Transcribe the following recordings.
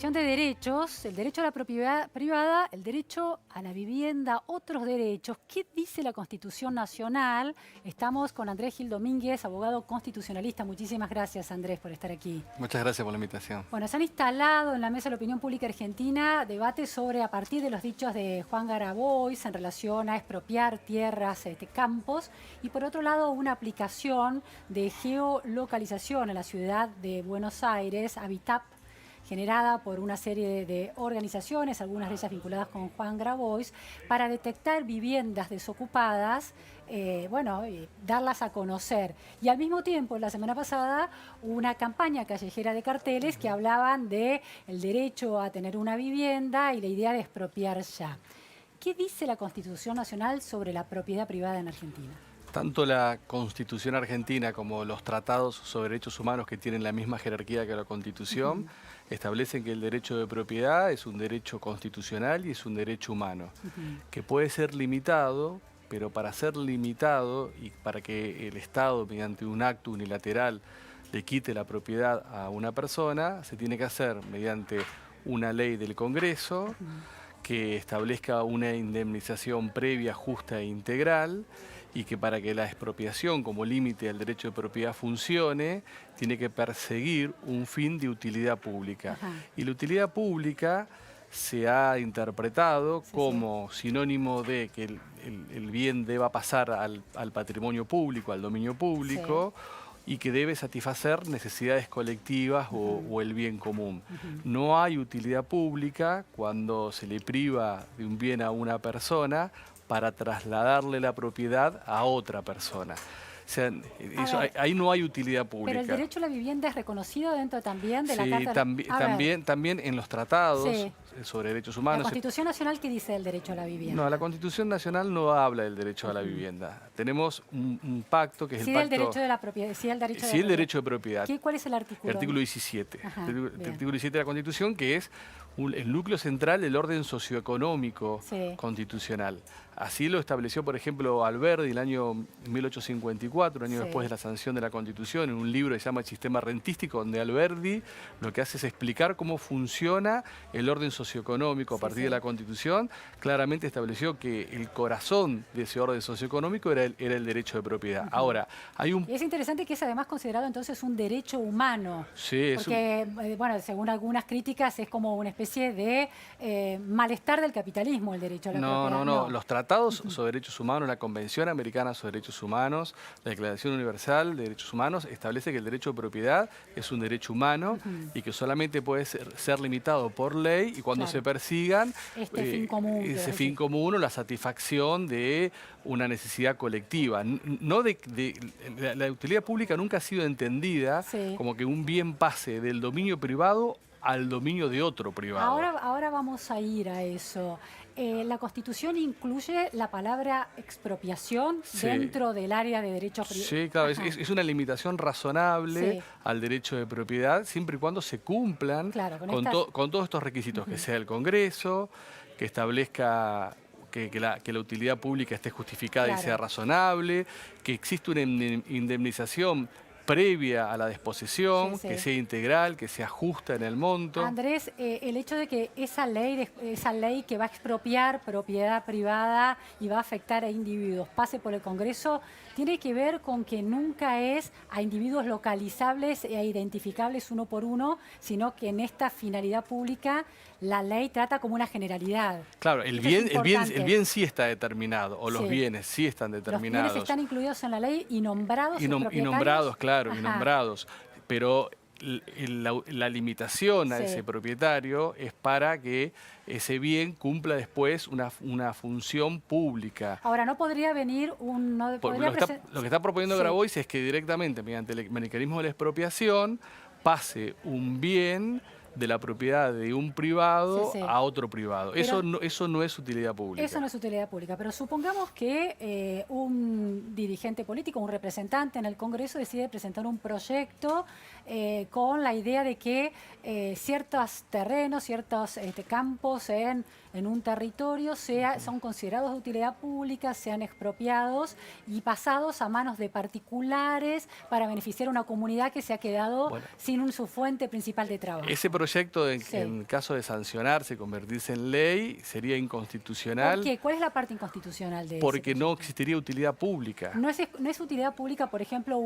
De derechos, el derecho a la propiedad privada, el derecho a la vivienda, otros derechos. ¿Qué dice la Constitución Nacional? Estamos con Andrés Gil Domínguez, abogado constitucionalista. Muchísimas gracias, Andrés, por estar aquí. Muchas gracias por la invitación. Bueno, se han instalado en la mesa de la opinión pública argentina debates sobre, a partir de los dichos de Juan Grabois en relación a expropiar tierras, campos, y por otro lado una aplicación de geolocalización en la ciudad de Buenos Aires, Habitap, generada por una serie de organizaciones, algunas de ellas vinculadas con Juan Grabois, para detectar viviendas desocupadas, darlas a conocer. Y al mismo tiempo, la semana pasada, una campaña callejera de carteles que hablaban del derecho a tener una vivienda y la idea de expropiar ya. ¿Qué dice la Constitución Nacional sobre la propiedad privada en Argentina? Tanto la Constitución argentina como los tratados sobre derechos humanos, que tienen la misma jerarquía que la Constitución, establecen que el derecho de propiedad es un derecho constitucional y es un derecho humano, que puede ser limitado, pero para ser limitado y para que el Estado, mediante un acto unilateral, le quite la propiedad a una persona, se tiene que hacer mediante una ley del Congreso que establezca una indemnización previa, justa e integral, y que para que la expropiación como límite al derecho de propiedad funcione, tiene que perseguir un fin de utilidad pública. Y la utilidad pública se ha interpretado como sinónimo de que el bien deba pasar al patrimonio público, al dominio público, y que debe satisfacer necesidades colectivas o el bien común. No hay utilidad pública cuando se le priva de un bien a una persona para trasladarle la propiedad a otra persona. O sea, ahí no hay utilidad pública. Pero el derecho a la vivienda es reconocido dentro también de la Carta... También en los tratados sobre derechos humanos. ¿La Constitución Nacional qué dice del derecho a la vivienda? No, la Constitución Nacional no habla del derecho a la vivienda. Tenemos un pacto que es el pacto... el derecho de la propiedad, sí el derecho de la propiedad. Derecho de propiedad. ¿Cuál es el artículo? El artículo 17. El artículo 17 de la Constitución, que es el núcleo central del orden socioeconómico constitucional. Así lo estableció, por ejemplo, Alberdi en el año 1854, un año después de la sanción de la Constitución, en un libro que se llama El sistema rentístico, donde Alberdi lo que hace es explicar cómo funciona el orden socioeconómico a partir de la Constitución. Claramente estableció que el corazón de ese orden socioeconómico era el derecho de propiedad. Ahora, hay un... Es interesante que es además considerado entonces un derecho humano. Sí, porque, según algunas críticas, es como una especie de malestar del capitalismo el derecho a la propiedad. No. Los tratados sobre derechos humanos, la Convención Americana sobre Derechos Humanos, la Declaración Universal de Derechos Humanos, establece que el derecho de propiedad es un derecho humano y que solamente puede ser limitado por ley y cuando se persigan ese fin común o la satisfacción de una necesidad colectiva. La utilidad pública nunca ha sido entendida como que un bien pase del dominio privado al dominio de otro privado. Ahora vamos a ir a eso. La Constitución incluye la palabra expropiación dentro del área de derecho privado. Sí, claro, es una limitación razonable al derecho de propiedad, siempre y cuando se cumplan con todos estos requisitos, que sea el Congreso, que establezca que la utilidad pública esté justificada y sea razonable, que existe una indemnización previa a la disposición, que sea integral, que sea justa en el monto. Andrés, el hecho de que esa ley que va a expropiar propiedad privada y va a afectar a individuos pase por el Congreso, tiene que ver con que nunca es a individuos localizables e identificables uno por uno, sino que en esta finalidad pública la ley trata como una generalidad. Claro, el bien sí está determinado, o los bienes sí están determinados. Los bienes están incluidos en la ley y nombrados. Y nombrados, claro, y nombrados. Pero la limitación a ese propietario es para que ese bien cumpla después una función pública. Ahora, no podría venir un... Lo que está proponiendo Grabois es que directamente, mediante el mecanismo de la expropiación, pase un bien de la propiedad de un privado a otro privado. Pero eso no es utilidad pública. Eso no es utilidad pública, pero supongamos que un dirigente político, un representante en el Congreso decide presentar un proyecto con la idea de que ciertos terrenos, ciertos campos en un territorio son considerados de utilidad pública, sean expropiados y pasados a manos de particulares para beneficiar a una comunidad que se ha quedado sin su fuente principal de trabajo. Ese proyecto proyecto, Sí. en caso de sancionarse, convertirse en ley, sería inconstitucional. ¿Por qué? ¿Cuál es la parte inconstitucional de ese Porque no proyecto? existiría utilidad pública. No es utilidad pública, por ejemplo,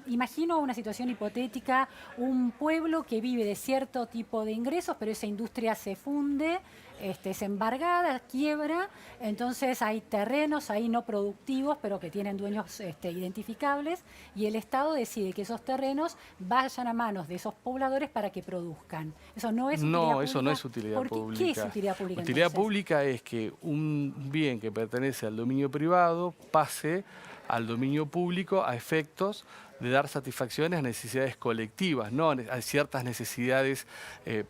imagino una situación hipotética, un pueblo que vive de cierto tipo de ingresos, pero esa industria se funde, es embargada, quiebra, entonces hay terrenos ahí no productivos, pero que tienen dueños identificables, y el Estado decide que esos terrenos vayan a manos de esos pobladores para que produzcan. Eso no es utilidad pública. No, eso no es utilidad pública. ¿Qué es utilidad pública Utilidad entonces? pública es que un bien que pertenece al dominio privado pase al dominio público a efectos de dar satisfacciones a necesidades colectivas, no a ciertas necesidades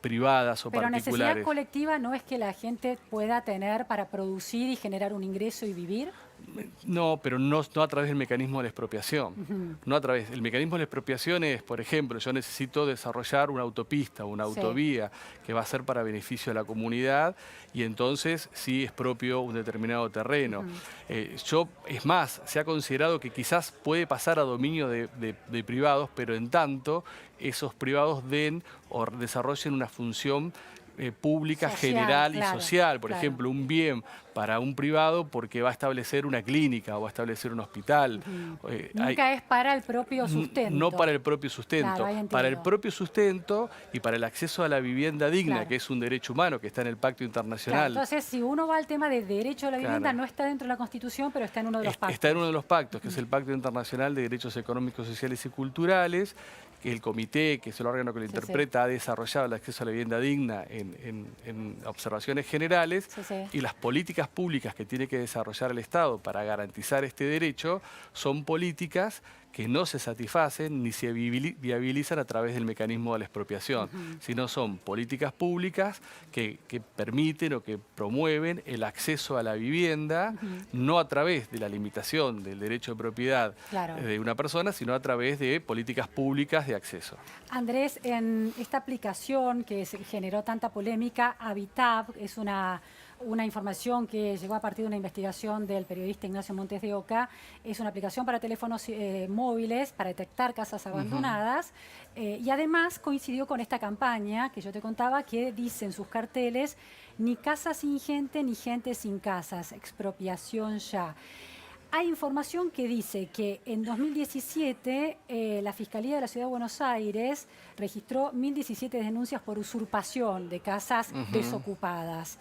privadas o Pero necesidad particulares. colectiva no es que la gente pueda tener para producir y generar un ingreso y vivir. No, pero no a través del mecanismo de la expropiación. No a través. El mecanismo de la expropiación es, por ejemplo, yo necesito desarrollar una autopista, una Sí. autovía, que va a ser para beneficio de la comunidad, y entonces sí expropio un determinado terreno. Es más, se ha considerado que quizás puede pasar a dominio de privados, pero en tanto esos privados den o desarrollen una función pública, Social, general claro, y social. Por claro. ejemplo, un bien para un privado porque va a establecer una clínica o va a establecer un hospital. Nunca es para el propio sustento. No para el propio sustento, Claro, ahí para el entiendo. propio sustento y para el acceso a la vivienda digna, Claro. que es un derecho humano que está en el Pacto Claro, Internacional. entonces, si uno va al tema de derecho a la vivienda, Claro. no está dentro de la Constitución, pero está en uno de los pactos. Está en uno de los pactos, que es el Pacto Internacional de Derechos Económicos, Sociales y Culturales, que el comité, que es el órgano que lo Sí, interpreta, ha desarrollado el acceso a la vivienda digna en observaciones generales, Sí, sí. y las políticas públicas que tiene que desarrollar el Estado para garantizar este derecho son políticas que no se satisfacen ni se viabilizan a través del mecanismo de la expropiación, sino son políticas públicas que permiten o que promueven el acceso a la vivienda, no a través de la limitación del derecho de propiedad Claro. de una persona, sino a través de políticas públicas de acceso. Andrés, en esta aplicación que generó tanta polémica, Habitab, es una información que llegó a partir de una investigación del periodista Ignacio Montes de Oca. Es una aplicación para teléfonos móviles para detectar casas abandonadas y además coincidió con esta campaña que yo te contaba que dice en sus carteles: ni casa sin gente ni gente sin casas, expropiación ya. Hay información que dice que en 2017 la Fiscalía de la Ciudad de Buenos Aires registró 1.017 denuncias por usurpación de casas desocupadas.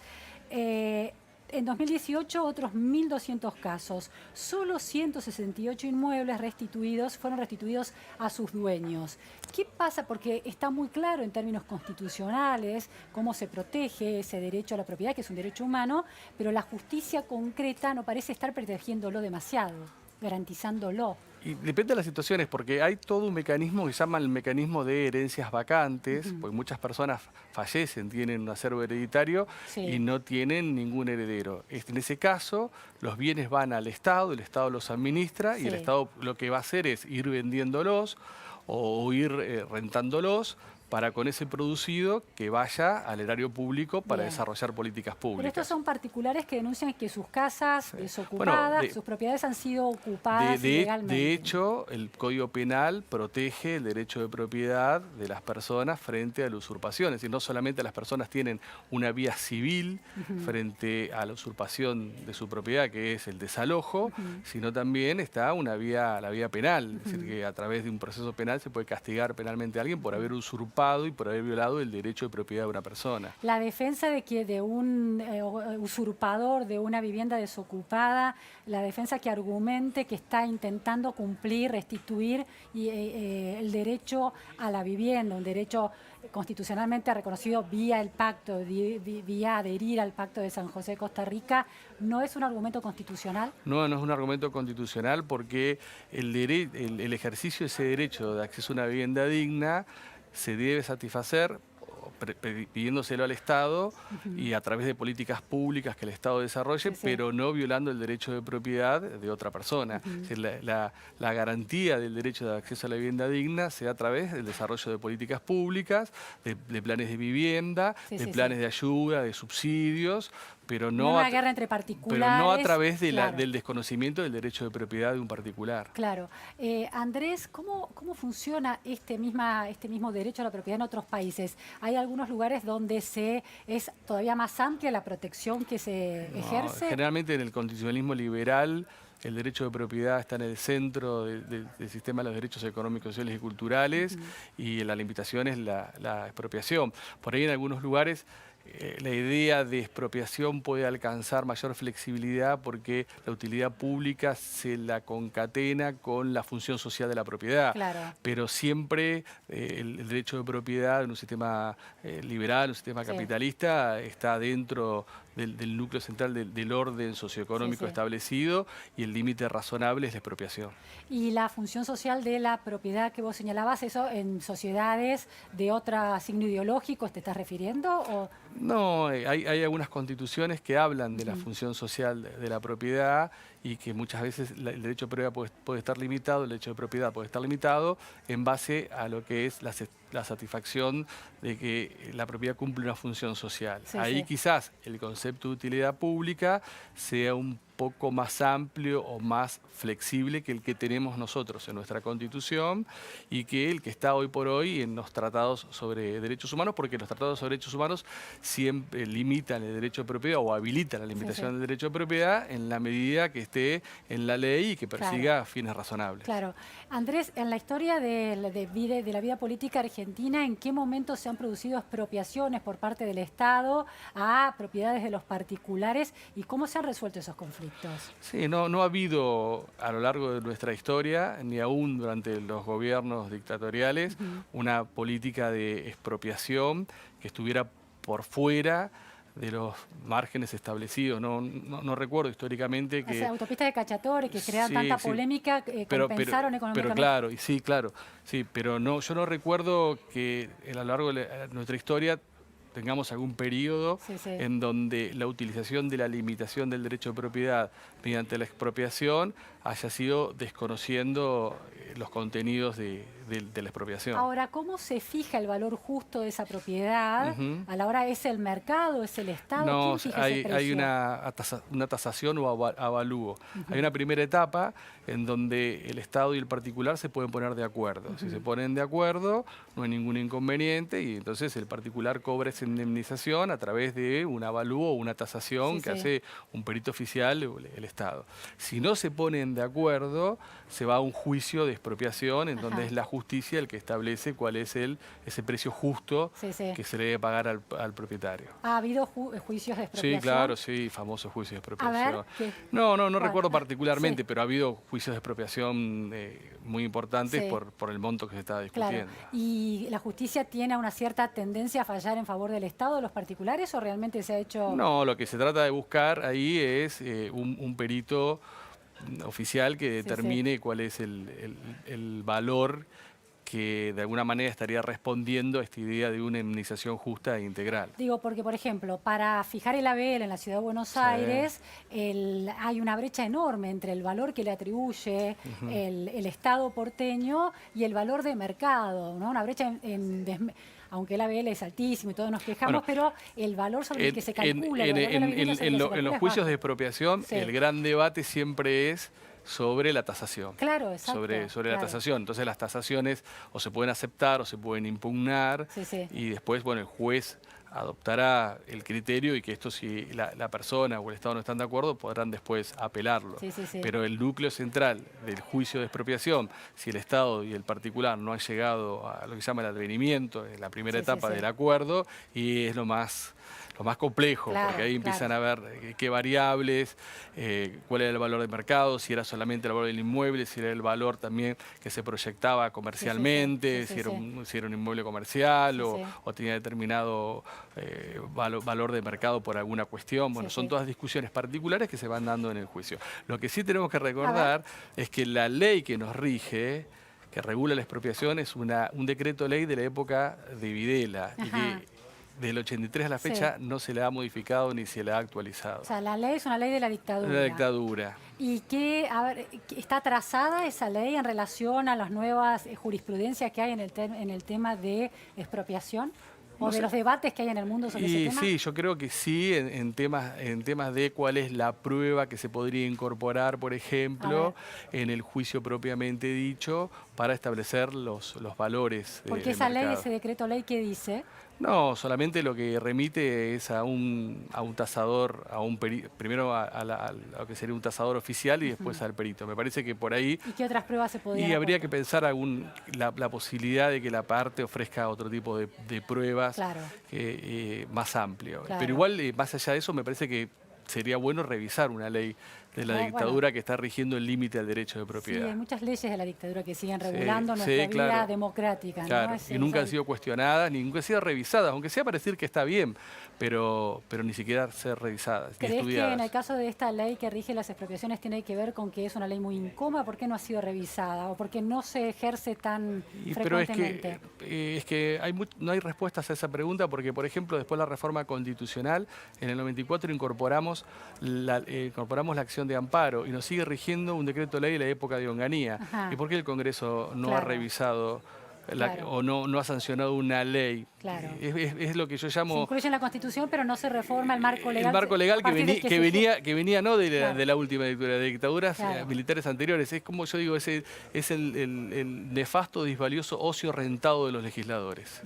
En 2018 otros 1.200 casos. Solo 168 inmuebles fueron restituidos a sus dueños. ¿Qué pasa? Porque está muy claro en términos constitucionales cómo se protege ese derecho a la propiedad, que es un derecho humano, pero la justicia concreta no parece estar protegiéndolo demasiado, garantizándolo. Y depende de las situaciones, porque hay todo un mecanismo que se llama el mecanismo de herencias vacantes, porque muchas personas fallecen, tienen un acervo hereditario y no tienen ningún heredero. En ese caso, los bienes van al Estado, el Estado los administra y el Estado lo que va a hacer es ir vendiéndolos o ir rentándolos para con ese producido que vaya al erario público para desarrollar políticas públicas. Pero estos son particulares que denuncian que sus casas desocupadas, sus propiedades han sido ocupadas ilegalmente. De hecho, el Código Penal protege el derecho de propiedad de las personas frente a la usurpación. Es decir, no solamente las personas tienen una vía civil frente a la usurpación de su propiedad, que es el desalojo, sino también está la vía penal. Es decir, que a través de un proceso penal se puede castigar penalmente a alguien por haber usurpado y por haber violado el derecho de propiedad de una persona. La defensa de un usurpador de una vivienda desocupada, la defensa que argumente que está intentando cumplir, restituir el derecho a la vivienda, un derecho constitucionalmente reconocido vía el pacto, vía adherir al pacto de San José de Costa Rica, ¿no es un argumento constitucional? No, no es un argumento constitucional porque el ejercicio de ese derecho de acceso a una vivienda digna se debe satisfacer pidiéndoselo al Estado y a través de políticas públicas que el Estado desarrolle, pero no violando el derecho de propiedad de otra persona. Es decir, la garantía del derecho de acceso a la vivienda digna se da a través del desarrollo de políticas públicas, de planes de vivienda, de planes de ayuda, de subsidios, pero No no, una guerra entre particulares. pero no a través de claro. del desconocimiento del derecho de propiedad de un particular. Claro. Andrés, ¿cómo funciona este mismo derecho a la propiedad en otros países? ¿Hay algunos lugares donde es todavía más amplia la protección que se No, ejerce? generalmente en el constitucionalismo liberal el derecho de propiedad está en el centro del sistema de los derechos económicos, sociales y culturales, y la limitación es la expropiación. Por ahí en algunos lugares la idea de expropiación puede alcanzar mayor flexibilidad porque la utilidad pública se la concatena con la función social de la propiedad. Claro. Pero siempre el derecho de propiedad en un sistema liberal, un sistema Sí. capitalista, está dentro del núcleo central del orden socioeconómico Sí. establecido, y el límite razonable es la expropiación. Y la función social de la propiedad que vos señalabas, ¿eso en sociedades de otro signo ideológico te estás refiriendo? ¿O? No, hay algunas constituciones que hablan de la función social de la propiedad, y que muchas veces el derecho de propiedad puede estar limitado, el derecho de propiedad puede estar limitado en base a lo que es la satisfacción de que la propiedad cumple una función social. Sí, Ahí sí. quizás el concepto de utilidad pública sea un poco más amplio o más flexible que el que tenemos nosotros en nuestra Constitución, y que el que está hoy por hoy en los tratados sobre derechos humanos, porque los tratados sobre derechos humanos siempre limitan el derecho de propiedad o habilitan la limitación del derecho de propiedad en la medida que esté en la ley y que persiga fines razonables. Claro. Andrés, en la historia de la vida política argentina, ¿en qué momento se han producido expropiaciones por parte del Estado a propiedades de los particulares y cómo se han resuelto esos conflictos? Sí, no ha habido a lo largo de nuestra historia, ni aún durante los gobiernos dictatoriales, una política de expropiación que estuviera por fuera de los márgenes establecidos. No recuerdo históricamente que... O sea, autopistas de cachatores que crean Sí, tanta sí. polémica, compensaron económicamente. Pero claro, y sí, claro. Sí, pero no, yo no recuerdo que a lo largo de nuestra historia tengamos algún periodo en donde la utilización de la limitación del derecho de propiedad mediante la expropiación haya sido desconociendo los contenidos de la expropiación. Ahora, ¿cómo se fija el valor justo de esa propiedad? A la hora, ¿es el mercado, es el Estado? No, ¿Quién fija ese precio? hay una tasación o avalúo. Hay una primera etapa en donde el Estado y el particular se pueden poner de acuerdo. Si se ponen de acuerdo, no hay ningún inconveniente, y entonces el particular cobra esa indemnización a través de un avalúo o una tasación que hace un perito oficial o el Estado. Si no se ponen de acuerdo, se va a un juicio de expropiación, en donde es la justicia el que establece cuál es ese precio justo que se le debe pagar al propietario. ¿Ha habido juicios de expropiación? Sí, claro, sí, famosos juicios de expropiación. A ver, no recuerdo particularmente, pero ha habido juicios de expropiación muy importantes por el monto que se estaba discutiendo. Claro. ¿Y la justicia tiene una cierta tendencia a fallar en favor del Estado, de los particulares, o realmente se ha hecho...? No, lo que se trata de buscar ahí es un perito oficial que determine cuál es el valor que de alguna manera estaría respondiendo a esta idea de una indemnización justa e integral. Digo, porque por ejemplo, para fijar el ABL en la Ciudad de Buenos Aires, hay una brecha enorme entre el valor que le atribuye el Estado porteño y el valor de mercado, ¿no? Una brecha aunque el ABL es altísimo y todos nos quejamos, pero el valor sobre el que se calcula... En los juicios de expropiación, el gran debate siempre es sobre la tasación. Claro, exacto. Sobre la tasación. Entonces las tasaciones o se pueden aceptar o se pueden impugnar, y después, bueno, el juez adoptará el criterio, y que esto, si la persona o el Estado no están de acuerdo, podrán después apelarlo. Pero el núcleo central del juicio de expropiación, si el Estado y el particular no han llegado a lo que se llama el advenimiento, en la primera etapa del acuerdo, y es lo más complejo, porque ahí empiezan a ver qué variables, cuál era el valor de mercado, si era solamente el valor del inmueble, si era el valor también que se proyectaba comercialmente, si era un inmueble comercial o tenía determinado valor de mercado por alguna cuestión. Bueno, son todas discusiones particulares que se van dando en el juicio. Lo que sí tenemos que recordar es que la ley que nos rige, que regula la expropiación, es un decreto ley de la época de Videla, y que del 83 a la fecha no se le ha modificado ni se le ha actualizado. O sea, la ley es una ley de la dictadura. De la dictadura. ¿Y está trazada esa ley en relación a las nuevas jurisprudencias que hay en el tema de expropiación? o No de sé. los debates que hay en el mundo sobre ese Y tema? sí, yo creo que sí, en temas de cuál es la prueba que se podría incorporar, por A ver. ejemplo, en el juicio propiamente dicho, para establecer los valores Porque del esa ley, mercado. ese decreto ley que dice, No, solamente lo que remite es a un tasador, primero a lo que sería un tasador oficial y después al perito. Me parece que por ahí. ¿y qué otras pruebas se podrían Y habría que aportar? pensar la posibilidad de que la parte ofrezca otro tipo de pruebas Claro, más amplio. Pero claro. igual, más allá de eso, me parece que sería bueno revisar una ley de la Bueno, dictadura que está rigiendo el límite al derecho de sí, propiedad. hay muchas leyes de la dictadura que siguen Sí, regulando nuestra sí, vida claro. democrática, ¿no? Claro, y nunca han sido cuestionadas, ni nunca han sido revisadas, aunque sea para decir que está bien, pero ni siquiera ser revisadas, ni ¿Crees que en estudiadas. el caso de esta ley que rige las expropiaciones tiene que ver con que es una ley muy incómoda? ¿Por qué no ha sido revisada? ¿O por qué no se ejerce tan Pero frecuentemente? es que no hay respuestas a esa pregunta porque, por ejemplo, después de la reforma constitucional, en el 94 incorporamos la acción de amparo y nos sigue rigiendo un decreto de ley de la época de Onganía. Ajá. ¿Y por qué el Congreso no ha Claro. revisado Claro. o no ha sancionado una ley? Claro. Es lo que yo Se llamo incluye en la Constitución, pero no se reforma el marco legal. el marco legal a partir del que venía no Claro. de la última dictadura, de dictaduras Claro. militares anteriores. Es como yo digo, es el nefasto, disvalioso ocio rentado de los legisladores.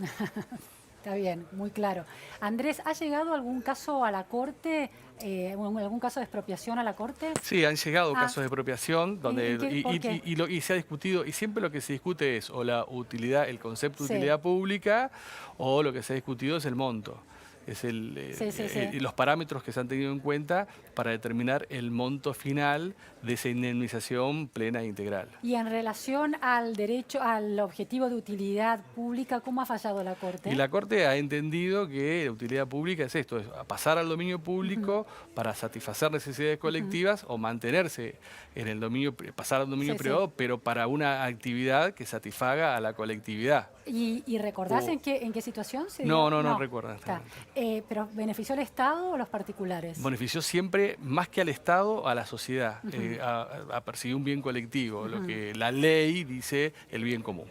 Está bien, muy claro. Andrés, ¿ha llegado algún caso a la Corte, algún caso de expropiación a la Corte? Sí, han llegado Ah. casos de expropiación donde ¿Por qué? y se ha discutido, y siempre lo que se discute es o la utilidad, el concepto de Sí. utilidad pública, o lo que se ha discutido es el monto. Es Sí. los parámetros que se han tenido en cuenta para determinar el monto final de esa indemnización plena e integral. Y en relación al derecho, al objetivo de utilidad pública, ¿cómo ha fallado la Corte? Y la Corte ha entendido que la utilidad pública es esto, es pasar al dominio público para satisfacer necesidades colectivas o mantenerse en el dominio, pasar al dominio Sí. privado, pero para una actividad que satisfaga a la colectividad. ¿Y recordás Oh. en qué situación se No, dio? no recuerdo en este Está. momento. ¿Pero benefició al Estado o a los particulares? Benefició siempre, más que al Estado, a la sociedad, a perseguir un bien colectivo, lo que la ley dice el bien común,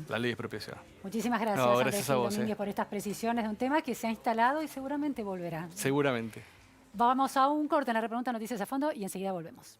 la ley de expropiación. Muchísimas gracias, No, Andrés gracias a Gil vos, Domínguez, por estas precisiones de un tema que se ha instalado y seguramente volverá. Seguramente. Vamos a un corte en la repregunta Noticias a Fondo y enseguida volvemos.